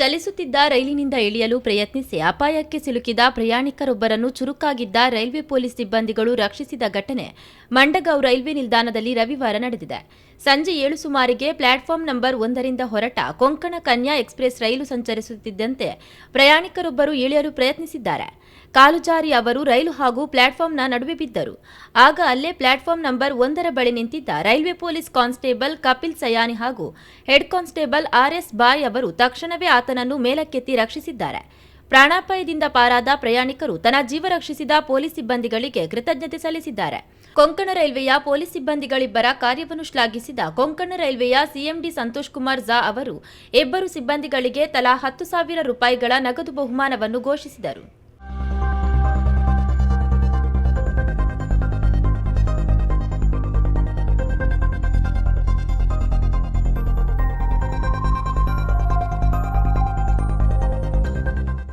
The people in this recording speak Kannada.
ಚಲಿಸುತ್ತಿದ್ದ ರೈಲಿನಿಂದ ಇಳಿಯಲು ಪ್ರಯತ್ನಿಸಿ ಅಪಾಯಕ್ಕೆ ಸಿಲುಕಿದ ಪ್ರಯಾಣಿಕರೊಬ್ಬರನ್ನು ಚುರುಕಾಗಿದ್ದ ರೈಲ್ವೆ ಪೊಲೀಸ್ ಸಿಬ್ಬಂದಿಗಳು ರಕ್ಷಿಸಿದ ಘಟನೆ ಮಂಡಗಾಂವ್ ರೈಲ್ವೆ ನಿಲ್ದಾಣದಲ್ಲಿ ರವಿವಾರ ನಡೆದಿದೆ. ಸಂಜೆ 7 ಸುಮಾರಿಗೆ ಪ್ಲಾಟ್ಫಾರ್ಮ್ ನಂಬರ್ 1ರಿಂದ ಹೊರಟ ಕೊಂಕಣ ಕನ್ಯಾ ಎಕ್ಸ್‌ಪ್ರೆಸ್ ರೈಲು ಸಂಚರಿಸುತ್ತಿದ್ದಂತೆ ಪ್ರಯಾಣಿಕರೊಬ್ಬರು ಇಳಿಯಲು ಪ್ರಯತ್ನಿಸಿದ್ದಾರೆ. ಕಾಲು ಜಾರಿ ಅವರು ರೈಲು ಹಾಗೂ ಪ್ಲಾಟ್ಫಾರ್ಮ್ನ ನಡುವೆ ಬಿದ್ದರು. ಆಗ ಅಲ್ಲೇ ಪ್ಲಾಟ್ಫಾರ್ಮ್ ನಂಬರ್ 1ರ ಬಳಿ ನಿಂತಿದ್ದ railway police constable Kapil Sayani ಹಾಗೂ ಹೆಡ್ ಕಾನ್ಸ್ಟೇಬಲ್ ಆರ್.ಎಸ್. ಬಾಯ್ ಅವರು ತಕ್ಷಣವೇ ಆತನನ್ನು ಮೇಲಕ್ಕೆತ್ತಿ ರಕ್ಷಿಸಿದ್ದಾರೆ. ಪ್ರಾಣಾಪಾಯದಿಂದ ಪಾರಾದ ಪ್ರಯಾಣಿಕರು ತನ್ನ ಜೀವ ರಕ್ಷಿಸಿದ ಪೊಲೀಸ್ ಸಿಬ್ಬಂದಿಗಳಿಗೆ ಕೃತಜ್ಞತೆ ಸಲ್ಲಿಸಿದ್ದಾರೆ. ಕೊಂಕಣ ರೈಲ್ವೆಯ ಪೊಲೀಸ್ ಸಿಬ್ಬಂದಿಗಳಿಬ್ಬರ ಕಾರ್ಯವನ್ನು ಶ್ಲಾಘಿಸಿದ ಕೊಂಕಣ ರೈಲ್ವೆಯ ಸಿಎಂಡಿ ಸಂತೋಷ್ ಕುಮಾರ್ ಝಾ ಅವರು ಇಬ್ಬರು ಸಿಬ್ಬಂದಿಗಳಿಗೆ ತಲಾ 10,000 ರೂಪಾಯಿಗಳ ನಗದು ಬಹುಮಾನವನ್ನು ಘೋಷಿಸಿದರು.